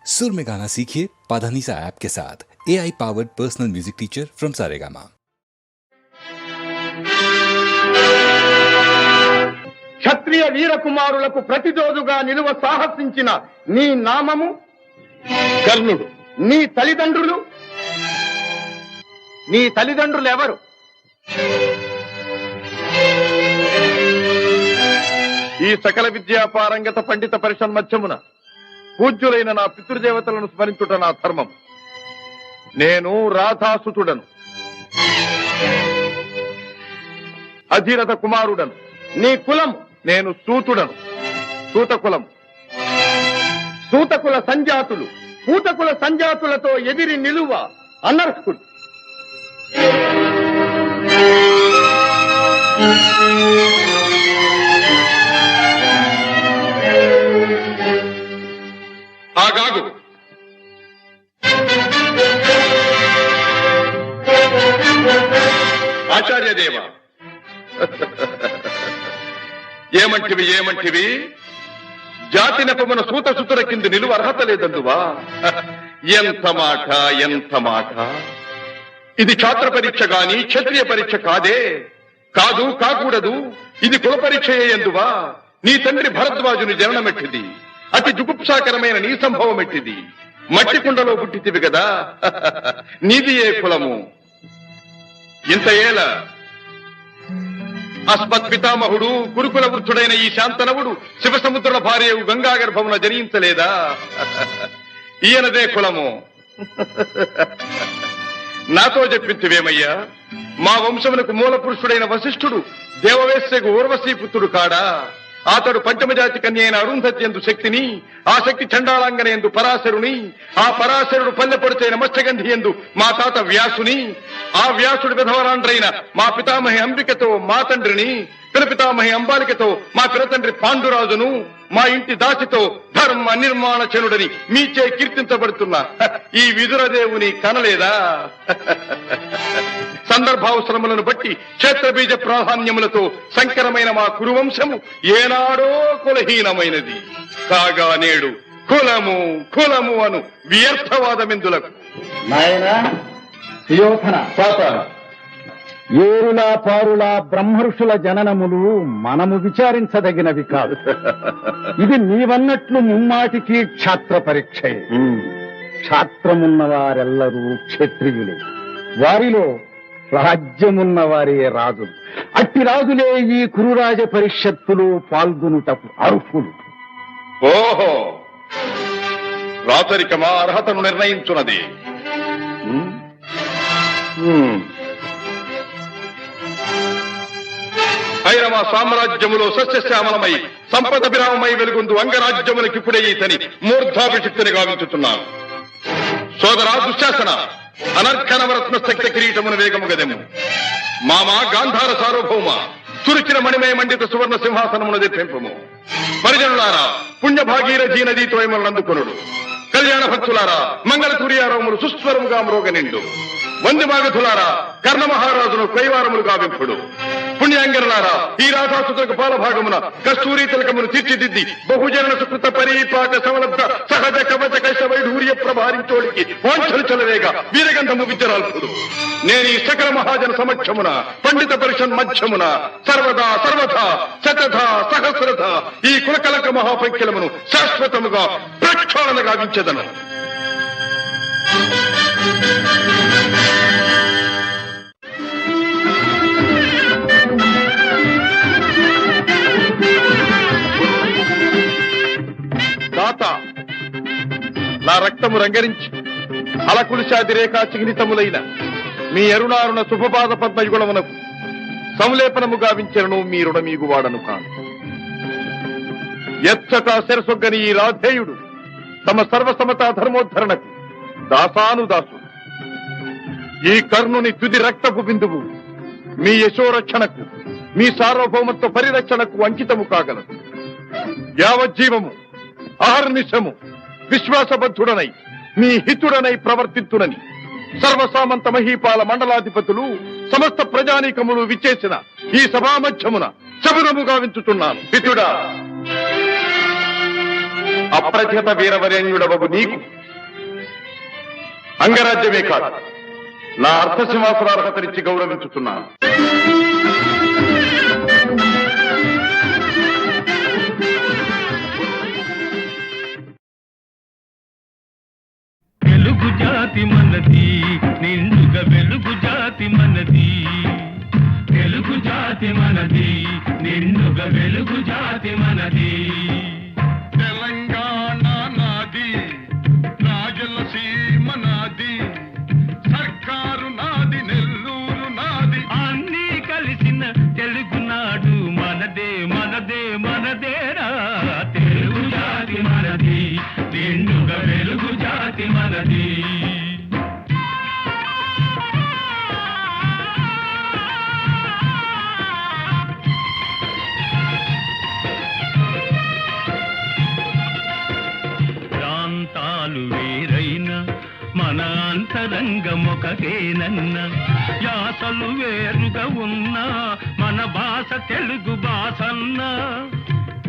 सुर में गाना सीखिए पाधानीसा ऐप के साथ। AI powered personal music teacher from Saregama. క్షత్రియ వీర కుమారులకు ప్రతిరోజుగా నిలువ సాహసించిన నీ నామము కర్ణుడు. నీ తల్లిదండ్రులు ఎవరు? ఈ సకల విద్యా పారంగత పండిత పరిషన్మధ్యమున పూజ్యులైన నా పితృదేవతలను స్మరించుట నా ధర్మం. నేను రాధాసుతుడను, అధిరథ కుమారుడను. నీ కులము? నేను సూతుడను, సూతకులం. సూతకుల సంజాతులు పూతకుల సంజాతులతో ఎదిరి నిలువ అనర్హుడు. ఆగాగు. ఆచార్యదేవ, ఏమంటివి? జాతి నెపమున సూతసుతుల కింద నిలువ అర్హత లేదందువా? ఎంత మాట! ఇది ఛాత్ర పరీక్ష గాని క్షత్రియ పరీక్ష కాదే. కాకూడదు. ఇది కుల పరీక్ష ఎందువా? నీ తండ్రి భరద్వాజుని జననమెట్టిది. అతి జుగుప్సాకరమైన నీ సంభవం ఎట్టిది. మట్టి కుండలో పుట్టితివి కదా. నీది ఏ కులము? ఇంత ఏల అస్మత్ పితామహుడు గురుకుల వృద్ధుడైన ఈ శాంతనవుడు శివసముద్రుల భార్యవు గంగా గర్భమున జనించలేదా? ఈయనదే కులము. నాతో చెప్పించువేమయ్యా? మా వంశమునకు మూల పురుషుడైన వశిష్ఠుడు దేవవేశ్యకు ఊర్వశీపుత్రుడు కాడా? అతడు పంచమజాతి కన్య అయిన అరుంధతి ఎందు శక్తిని, ఆ శక్తి చండాళంగన ఎందు పరాశరుని, ఆ పరాశరుడు పల్లెపొడిచైన మత్స్యగంధి ఎందు మా తాత వ్యాసుని, ఆ వ్యాసుడు విధవరాండ్రైన మా పితామహి అంబికతో మా తండ్రిని, పితామహి అంబాలికతో మా పిరతండ్రి పాండురాజును, మా ఇంటి దాసితో ధర్మ నిర్మాణ చనుడని మీచే కీర్తించబడుతున్న ఈ విదురదేవుని కనలేదా? సందర్భావసరములను బట్టి క్షేత్రబీజ ప్రాధాన్యములతో సంకరమైన మా కురువంశము ఏనాడో కులహీనమైనది కాగా నేడు కులము అను వ్యర్థవాదమెందులకు. నాయనా సుయోధన, ఏరులా పారులా బ్రహ్మర్షుల జననములు మనము విచారించదగినవి కాదు. ఇది నీవన్నట్లు ముమ్మాటికి క్షాత్ర పరీక్షే. క్షాత్రమున్న వారెల్లరూ క్షత్రియులే. వారిలో రాజ్యమున్న వారే రాజులు. అట్టి రాజులే ఈ కురురాజ పరిషత్తులు పాల్గొనుటకు అర్హులు. ఓహో, రాచరికమా అర్హతను నిర్ణయించున్నది. ఐరవ సామ్రాజ్యములో సస్యశ్యామలమై సంపద విరామమై వెలుగుందు అంగరాజ్యములకిప్పుడే ఈతని మూర్ధాభిషిక్తుని గావించుతున్నాను. సోదరా దుశ్శాసన, అనర్ఘనవరత్న శక్తి కిరీటమును వేగము గదెము. మామా గాంధార సార్వభౌమ, చురిచిన మణిమయ మండిత సువర్ణ సింహాసనమును తెప్పింపము. పరిజనులారా, పుణ్యభాగీరథీ నదీతో అందుకొనుడు. కళ్యాణ భక్తులారా, మంగళ సూర్యారవములు సుస్వరముగా మ్రోగనిండు. వందిమాగధులారా, కర్ణ మహారాజును కైవారములు గావింపుడు. పుణ్యాంగరులారా, ఈ రాధాసుతులకు పాలభాగమున కస్తూరి తిలకమును తీర్చిదిద్ది బహుజన సుకృత పరీపాక సమలబ్ధ సహజ కవచ కైశ వైఢూర్య ప్రభారించోడికి వాంఛలు చలవేగా వీరగంధము విద్యరాల్పుడు. నేను ఈ సకల మహాజన సమక్షమున పండిత పరిషన్ మధ్యమున సర్వదా శతథ సహస్రథ ఈ కులకలక మహాపంఖ్యలమును శాశ్వతముగా ప్రక్షాళన గావించెదను. నా రక్తము రంగరించి అలకులిశాది రేఖా చిహ్నితములైన మీ అరుణారుణ శుభపాద పద్మయుగుణమునకు సంలేపనము గావించను మీ రుణమీగు వాడను కాను. ఎచ్చట శిరసొగ్గని ఈ రాధేయుడు తమ సర్వసమతా ధర్మోద్ధరణకు దాసానుదాసు. ఈ కర్ణుని తుది రక్తపు బిందువు మీ యశోరక్షణకు, మీ సార్వభౌమత్వ పరిరక్షణకు అంకితము కాగలదు. యావజ్జీవము అహర్నిశము విశ్వాసబద్ధుడనై మీ హితుడనై ప్రవర్తింతునని సర్వసామంత మహీపాల మండలాధిపతులు సమస్త ప్రజానీకములు విచ్చేసిన ఈ సభామధ్యమున శబరము గావించుతున్నాను. హితుడా, అప్రతిహత వీరవరేణ్యుడవగు నీకు అంగరాజ్యమే కాదు, నా అర్థసింహాసనార్హతనిచ్చి గౌరవించుతున్నాను. వెలుగు జాతి మనది, నిండుగా వెలుగు జాతి మనది. వెలుగు జాతి మనది, నిండుగా వెలుగు జాతి మనది. తెలంగాణ నాది, రాయలసీమ నాది, సర్కారు నాది, నెల్లూరు నాది. అన్నీ కలిసిన తెలుగునాడు మనదే మనదే మనదేరా. తెలుగు జాతి మనది, నిండుగా వెలుగు జాతి మనది. ప్రాంతాలు వేరైనా మన అంతరంగమొకటేనన్న, యాసలు వేరుగా ఉన్నా మన భాష తెలుగు భాషన్నా.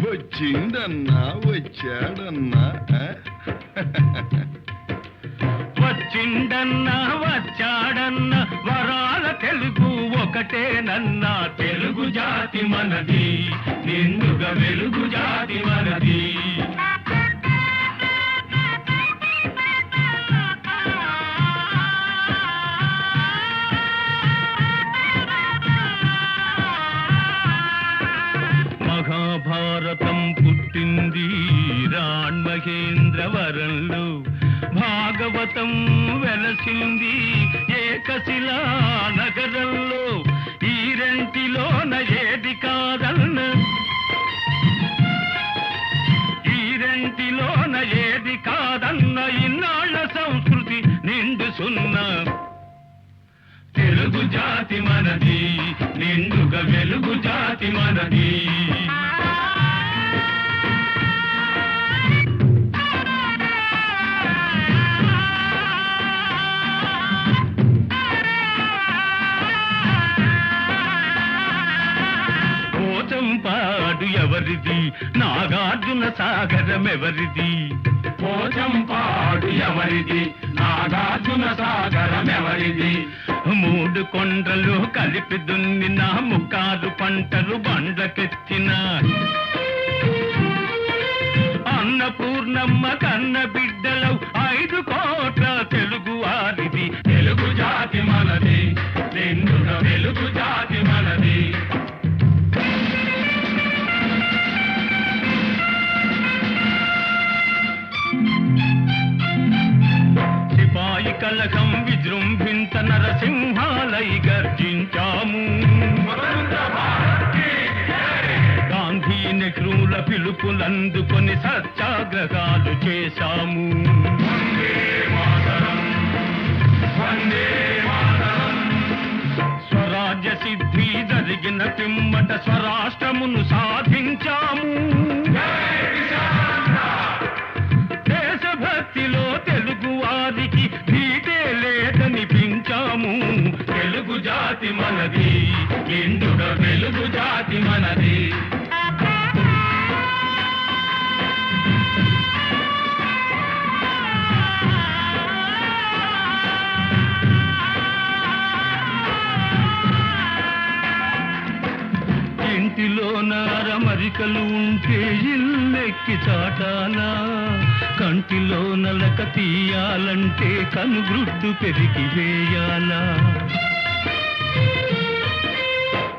వచ్చిందన్నా వచ్చాడన్నా, వచ్చిండన్నా వచ్చాడన్నా వరాల తెలుగు ఒకటేనన్నా. తెలుగు జాతి మనది, నిండుగా వెలుగు జాతి మనది. మహాభారతం పుట్టింది రాణ్మహేంద్రవరంలో, భాగవతం వెలసింది ఏకశిలా నగరంలో. ఈ రెంటిలోన ఏది కాదన్న, ఈ రెంటిలోన ఏది కాదన్న ఇన్నాళ్ల సంస్కృతి నిండు సున్నా. తెలుగు జాతి మనది, నిండుగా వెలుగు జాతి మనది. పోచంపాడు ఎవరిది, నాగార్జున సాగరం ఎవరిది. పోచంపాడు ఎవరిది, నాగార్జున సాగరం ఎవరిది. మూడు కొండలు కలిపి దున్నిన ముక్కారు పంటలు బండ్లకెత్తిన అన్నపూర్ణమ్మ కన్న బిడ్డలు 5 కోట్ల తెలుగు వారిది. తెలుగు జాతి మనది, నిండుగా వెలుగు జాతి మనది. సిపాయి కలకం విజృంభించ నరసింహాలై గర్జించాము. గాంధీ నెహ్రూల పిలుపులందుకొని సత్యాగ్రహాలు చేశాము. స్వరాజ్య సిద్ధి జరిగిన పిమ్మట స్వరాష్ట్రమును సాధించాము. దేశభక్తిలో తెలుగు వారికి భీతే లేదనిపించాము. తెలుగు జాతి మనది, నిండుగా వెలుగు జాతి మనది. ఇంటిలో నారమరికలు ఉంటే ఇల్లెక్కి చాటాలా, కంటిలో నలక తీయాలంటే కనుగ్రుడ్డు పెరిగి వేయాలా.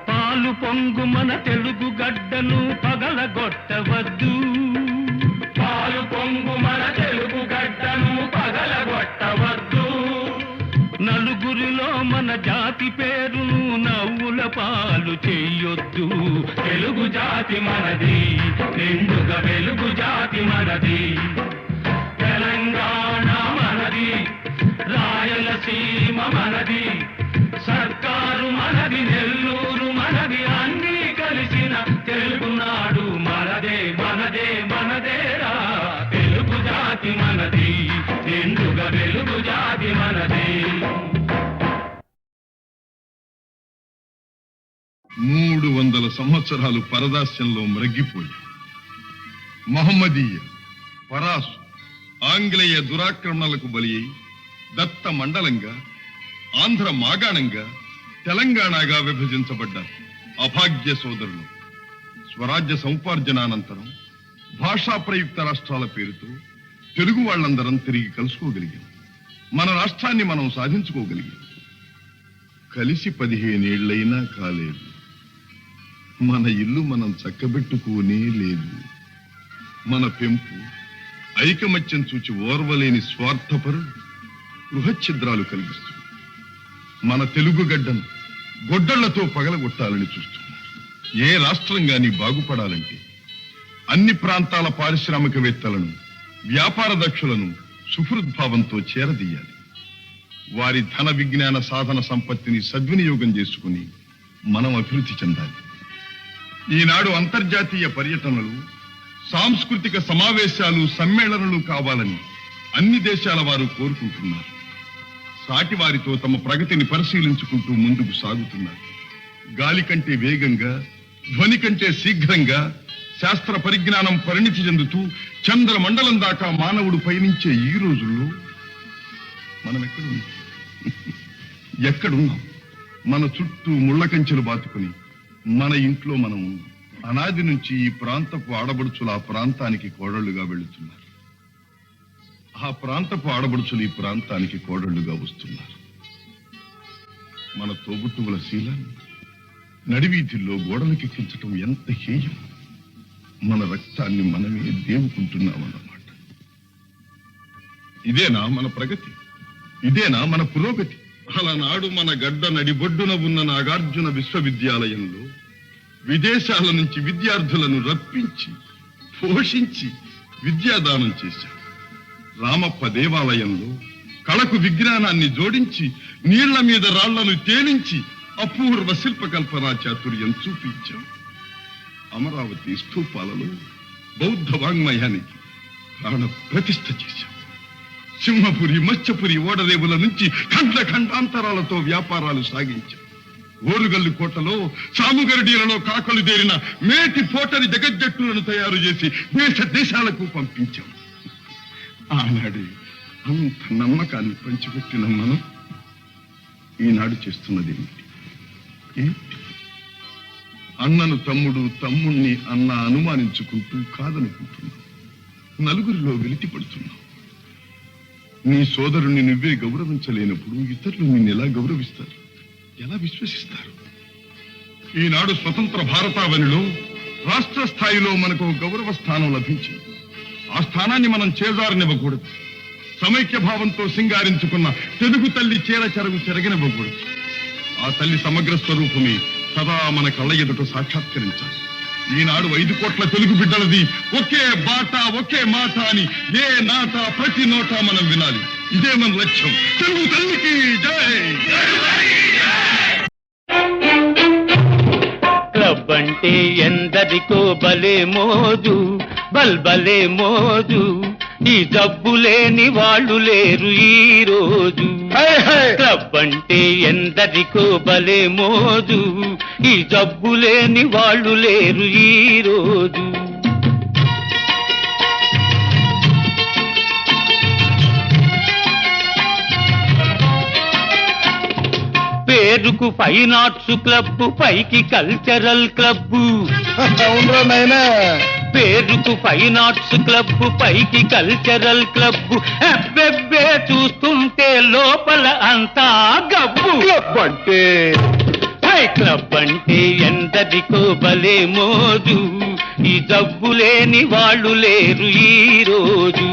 పాలు పొంగు మన తెలుగు గడ్డను పగలగొట్టవద్దు, పాలు పొంగు మన తెలుగు గడ్డను పగలగొట్టవద్దు. నలుగురిలో మన జాతి పేరును నవ్వుల పాలు చెయ్యొద్దు. తెలుగు జాతి మనది, నిండుగా వెలుగు జాతి మనది. తెలంగాణ మనది, రాయలసీమ మనది, సర్కారు మనది, నెల్లూరు మనది. అన్నీ కలిసిన తెలుగునాడు మనదే మనదే మనదేరా. తెలుగు జాతి మనది, నిండుగా వెలుగు జాతి మనది. 300 సంవత్సరాలు పరదాస్యంలో మ్రగ్గిపోయి మహమ్మదీయ పరాసు ఆంగ్లేయ దురాక్రమణలకు బలి అయి దత్త మండలంగా, ఆంధ్ర మాగాణంగా, తెలంగాణగా విభజించబడ్డ అభాగ్య సోదరులు స్వరాజ్య సముపార్జనానంతరం భాషా ప్రయుక్త రాష్ట్రాల పేరుతో తెలుగు వాళ్ళందరం తిరిగి కలుసుకోగలిగాం. మన రాష్ట్రాన్ని మనం సాధించుకోగలిగాం. కలిసి 15 ఏళ్లైనా కాలేదు. మన ఇల్లు మనం చక్కబెట్టుకోనే లేదు. మన పెంపు ఐకమత్యం చూచి ఓర్వలేని స్వార్థపరులు గృహఛిద్రాలు కలిగిస్తుంది. మన తెలుగు గడ్డను గొడ్డళ్లతో పగలగొట్టాలని చూస్తున్నారు. ఏ రాష్ట్రం గాని బాగుపడాలంటే అన్ని ప్రాంతాల పారిశ్రామికవేత్తలను, వ్యాపార దక్షులను సుహృద్భావంతో చేరదీయాలి. వారి ధన విజ్ఞాన సాధన సంపత్తిని సద్వినియోగం చేసుకుని మనం అభివృద్ధి చెందాలి. ఈనాడు అంతర్జాతీయ పర్యటనలు, సాంస్కృతిక సమావేశాలు, సమ్మేళనలు కావాలని అన్ని దేశాల వారు కోరుకుంటున్నారు. సాటి వారితో తమ ప్రగతిని పరిశీలించుకుంటూ ముందుకు సాగుతున్నారు. గాలి కంటే వేగంగా, ధ్వని కంటే శీఘ్రంగా శాస్త్ర పరిజ్ఞానం పరిణితి చెందుతూ చంద్రమండలం దాకా మానవుడు పయనించే ఈ రోజుల్లో మనం ఎక్కడున్నాం? మన చుట్టూ ముళ్ళ కంచెలు బాతుకుని మన ఇంట్లో మనం ఉన్నాం. అనాది నుంచి ఈ ప్రాంతపు ఆడబడుచులు ఆ ప్రాంతానికి కోడళ్లుగా వెళుతున్నారు. ఆ ప్రాంతపు ఆడబడుచులు ఈ ప్రాంతానికి కోడళ్లుగా వస్తున్నారు. మన తోబుట్టువుల శీలాన్ని నడివీధుల్లో గోడలకెక్కించటం ఎంత హేయం! మన రక్తాన్ని మనమే దేవుకుంటున్నామన్నమాట. ఇదేనా మన ప్రగతి? ఇదేనా మన పురోగతి? అలనాడు మన గడ్డ నడిబొడ్డున ఉన్న నాగార్జున విశ్వవిద్యాలయంలో విదేశాల నుంచి విద్యార్థులను రప్పించి, పోషించి విద్యాదానం చేశాం. రామప్ప దేవాలయంలో కళకు విజ్ఞానాన్ని జోడించి నీళ్ల మీద రాళ్లను తేలించి అపూర్వ శిల్పకల్పనా చాతుర్యం చూపించాం. అమరావతి స్థూపాలలో బౌద్ధ వాంగ్మయానికి ప్రాణ ప్రతిష్ఠ చేశాం. సింహపురి, మత్స్యపురి ఓడరేవుల నుంచి ఖండ ఖండాంతరాలతో వ్యాపారాలు సాగించాం. ఓరుగల్లు కోటలో, సాముగరడీలలో కాకలు దేరిన మేటి పోటరి జగజ్జట్టులను తయారు చేసి దేశ దేశాలకు పంపించాం. ఆనాడు అంత నమ్మకాన్ని పంచిపెట్టిన మనం ఈనాడు చేస్తున్నది ఏమిటి? అన్నను తమ్ముడు, తమ్ముణ్ణి అన్న అనుమానించుకుంటూ కాదనుకుంటున్నాం. నలుగురిలో వెలితి పడుతున్నాం. నీ సోదరుణ్ణి నువ్వే గౌరవించలేనప్పుడు ఇతరులు నిన్ను ఎలా గౌరవిస్తారు? ఎలా విశ్వసిస్తారు? ఈనాడు స్వతంత్ర భారతావనిలో రాష్ట్ర స్థాయిలో మనకు గౌరవ స్థానం లభించింది. ఆ స్థానాన్ని మనం చేజారనివ్వకూడదు. సమైక్య భావంతో సింగారించుకున్న తెలుగు తల్లి చీర చెరగు చెరగనివ్వకూడదు. ఆ తల్లి సమగ్ర స్వరూపమే సదా మన కళ్ళ ఎదుట సాక్షాత్కరించాలి. ఈనాడు 5 కోట్ల తెలుగు బిడ్డలది ఒకే బాట, ఒకే మాట అని ఏ నాట, ప్రతి నోట మనం వినాలి. ఇదే మన లక్ష్యం. తెలుగు తల్లికి జై! క్లబ్ అంటే ఎందరికో భలే మోజు, బల్బలే మోజు. ఈ జబ్బు లేని వాళ్ళు లేరు ఈ రోజు. క్లబ్ అంటే ఎందరికో భలే మోజు, ఈ జబ్బు లేని వాళ్ళు లేరు ఈ రోజు. పేరుకు ఫైన్ ఆర్ట్స్ క్లబ్, పైకి కల్చరల్ క్లబ్. పేరుకు ఫైన్ ఆర్ట్స్ క్లబ్, పైకి కల్చరల్ క్లబ్. అబ్బెబ్బే చూస్తుంటే లోపల అంతా గబ్బు. క్లబ్ అంటే క్లబ్ అంటే ఎందరికో భలే మోజు, ఈ జబ్బు లేని వాళ్ళు లేరు ఈ రోజు.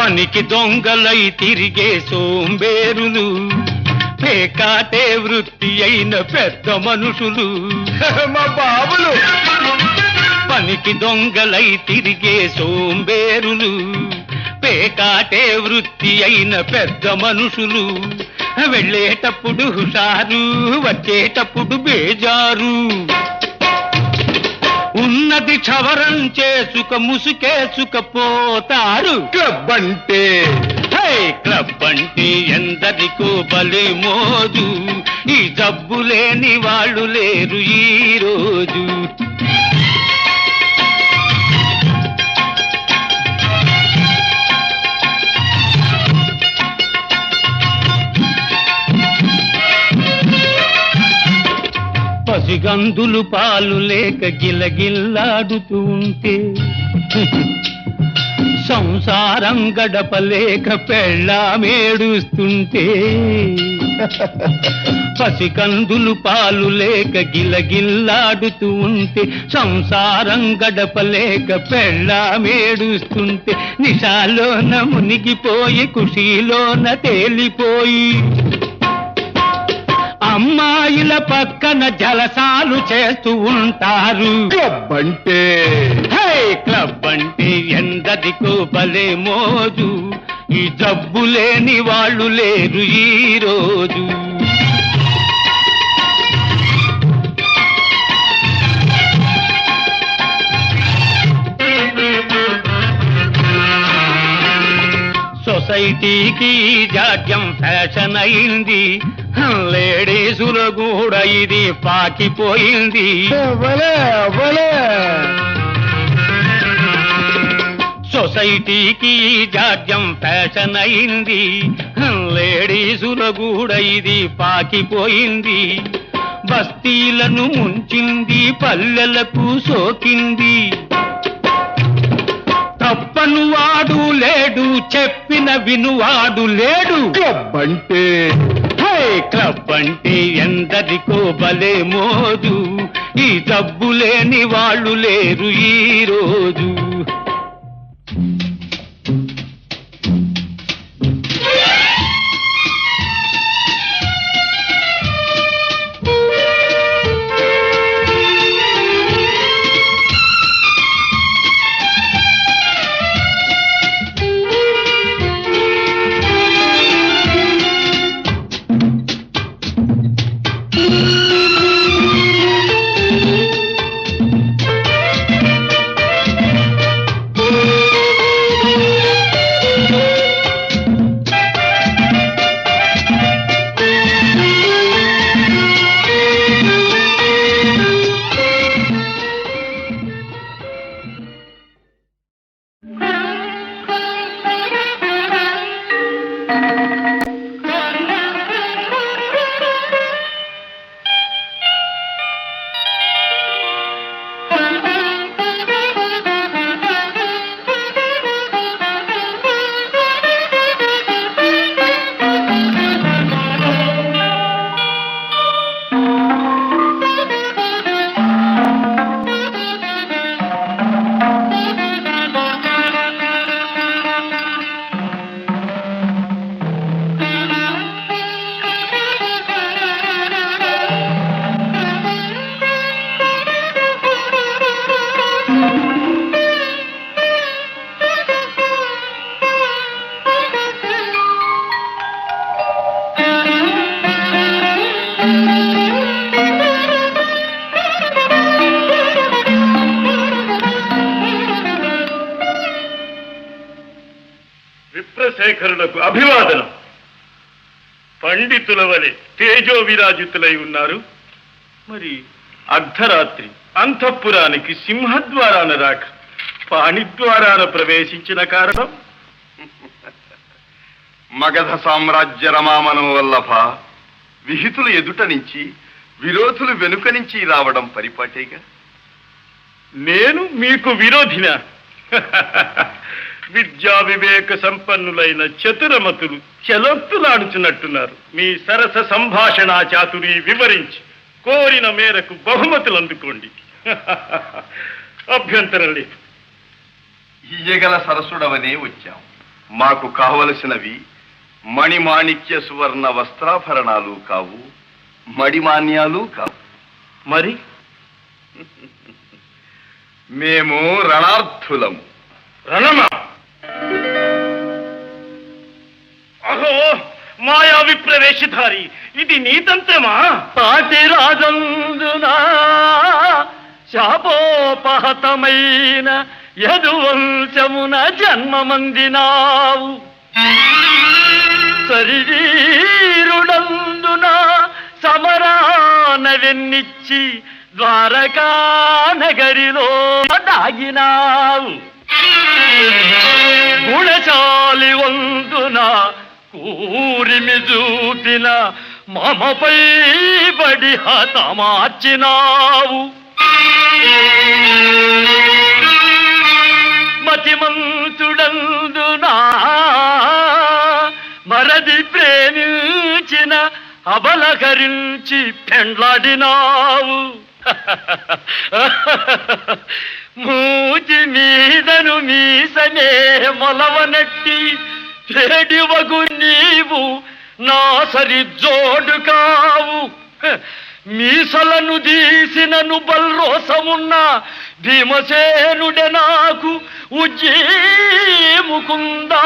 పనికి దొంగలై తిరిగే సోంబేరులు, పేకాటే వృత్తి అయిన పెద్ద మనుషులు, మా బాబులు. పనికి దొంగలై తిరిగే సోంబేరులు, పేకాటే వృత్తి అయిన పెద్ద మనుషులు. వెళ్ళేటప్పుడు హుషారు, వచ్చేటప్పుడు బేజారు. ఉన్నది క్షవరం చేసుక ముసుకేసుకపోతారు. క్లబ్ అంటే హై క్లబ్ అంటే ఎందరికో భలే మోజు, ఈ జబ్బు లేని వాళ్ళు లేరు ఈ రోజు. పసిగందులు పాలు లేక గిలగిల్లాడుతూ ఉంటే, సంసారం గడపలేక పెళ్ళామేడుస్తుంటే, పసికందులు పాలు లేక గిలగిల్లాడుతూ ఉంటే, సంసారం గడపలేక పెళ్ళామేడుస్తుంటే, నిశాలోన మునిగిపోయి ఖుషీలోన తేలిపోయి, అమ్మాయిల పక్కన జలసాలు చేస్తూ ఉంటారు. క్లబ్ అంటే క్లబ్ అంటే ఎందరికో భలే మోజు, ఈ జబ్బు లేని వాళ్ళు లేరు ఈ రోజు. సొసైటీకి జాడ్యం ఫ్యాషన్ అయింది, లేడీసులో కూడా ఇది పాకిపోయింది. సొసైటీకి జాడ్యం ఫ్యాషన్ అయింది, లేడీసులో కూడా ఇది పాకిపోయింది. బస్తీలను ముంచింది, పల్లెలకు సోకింది. తప్పను వాడు లేడు, చెప్పిన వినువాడు లేడు. క్లబ్ అంటే క్లబ్ అంటే ఎందరికో భలే మోజు, ఈ జబ్బు లేని వాళ్ళు లేరు ఈ రోజు. విప్రశేఖరులకు అభివాదనం. పండితుల వలె తేజో విరాజితులై ఉన్నారు. మరి అర్ధరాత్రి అంతఃపురానికి సింహద్వారాన రాక పాణిద్వారాన ప్రవేశించిన కారణం? మగధ సామ్రాజ్య రమామనం వల్లభ, విహితులు ఎదుట నుంచి విరోధులు వెనుక నుంచి రావడం పరిపాటేగా. నేను మీకు విరోధినా? విద్యా వివేక సంపన్నులైన చతురమతులు చెలొత్తులాడుచున్నట్టున్నారు. మీ సరస సంభాషణా చాతురి వివరించి కోరిన మేరకు బహుమతులు అందుకోండి. అభ్యంతరం లేదు. ఇయ్యగల సరసుడవనే వచ్చాం. మాకు కావలసినవి మణిమాణిక్య సువర్ణ వస్త్రాభరణాలు కావు, మడిమాన్యాలు కావు. మరి మేము రణార్థులము. రణమా? అహో మాయా విప్రవేశధారి, ఇది నీ తంత్రమా? పాటి రాజందునా శాపోపహతమైన యదువంశమున జన్మమందినావు. శరీరుడందున సమరాన వెన్నిచ్చి ద్వారకా నగరిలో దాగినావు. గుణచాలి వందున కూరిమి చూపిన మమపై బడి హతమార్చినావు. మతిమంతుడందునా మరది ప్రేమించిన అబలకరించి పెండ్లాడినావు. మూతి మీదను మీసనే మొలవనట్టి చెడివగు నీవు నా సరి జోడు కావు. మీసలను దీసినను బల్రోసమున్న భీమసేనుడే నాకు ఉజ్జీముకుందా.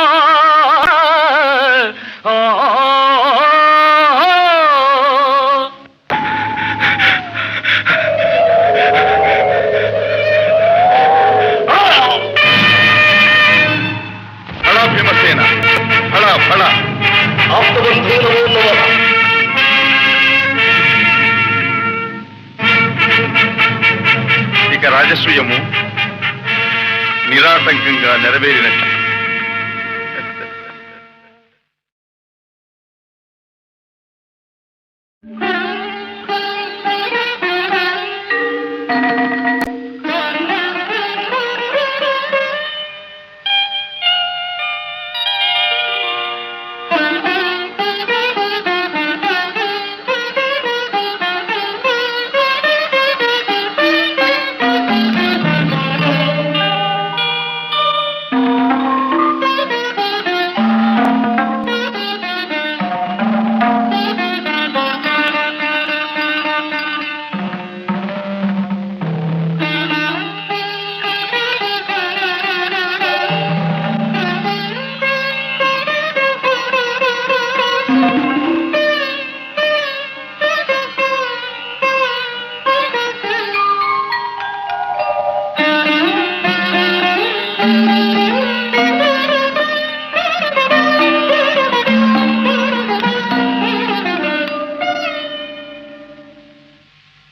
ఫళ భీమసేన, ఫళ ఫళ. ఇక రాజసూయము నిరాటంకంగా నెరవేరినట్టు.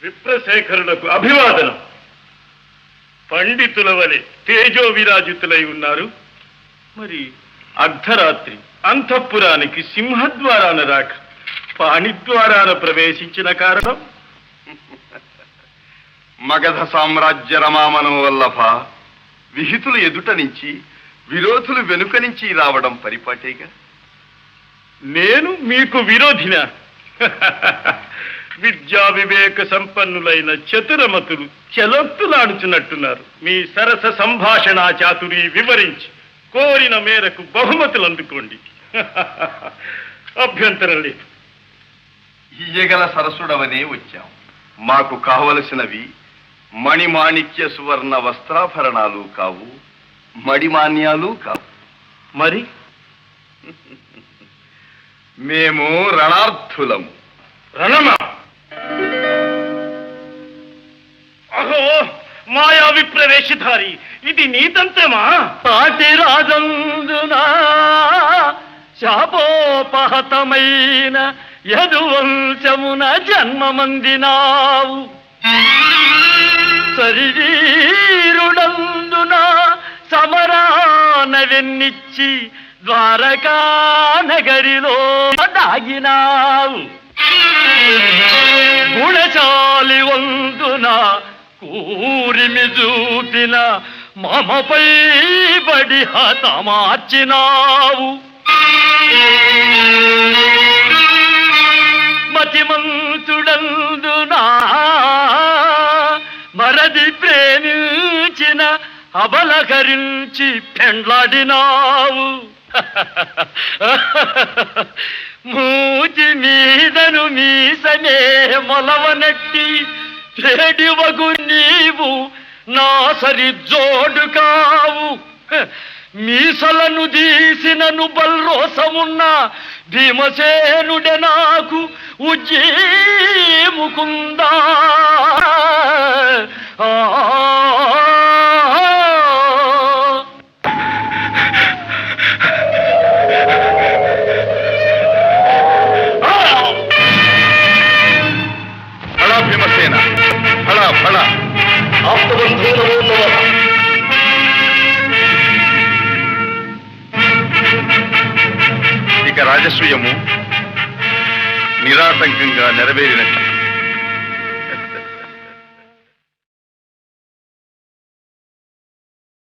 విప్రశేఖరులకు అభివాదనం. పండితుల వలె తేజో విరాజితులై ఉన్నారు. మరి అర్ధరాత్రి అంతఃపురానికి సింహద్వారాన రాక పాణిద్వారాన ప్రవేశించిన కారణం? మగధ సామ్రాజ్య రమామనం వల్లభ విహితులు ఎదుట నుంచి విరోధులు వెనుక నుంచి రావడం పరిపాటేగా. నేను మీకు విరోధిన? విద్యా వివేక సంపన్నులైన చతురమతులు చెలొత్తులాడుచున్నట్టున్నారు. మీ సరస సంభాషణ చాతురి వివరించి కోరిన మేరకు బహుమతులు అందుకోండి. అభ్యంతరం లేదు. ఇయ్యగల సరసుడవనే వచ్చాం. మాకు కావలసినవి మణిమాణిక్య సువర్ణ వస్త్రాభరణాలు కావు, మడిమాన్యాలు కావు. మరి మేము రణార్థులము. రణమా? అహో మాయా విప్రవేశధారి, ఇది నీతంతమా? పాటి రాజందునా శాపోపహతమైన యదువంశమున జన్మమందినావు. శరీరుడందున సమరాన వెన్నిచ్చి ద్వారకా నగరిలో దాగినావు. గుణచాలి వందున కూరిమి చూపిన మమపై బడి హతమార్చినావు. మతిమంతుడందునా మరది ప్రేమించిన అబలకరించి పెండ్లాడినావు. మూతి మీదను మీసనే మొలవనట్టి చెడివగు నీవు నా సరి జోడు కావు. మీసలను దీసినను బల్రోసమున్న భీమసేనుడే నాకు ఉజ్జీముకుందా. ఆప్తబంధువు నమో నమః. ఇక రాజసూయము నిరాటంకంగా నెరవేరినట్లు.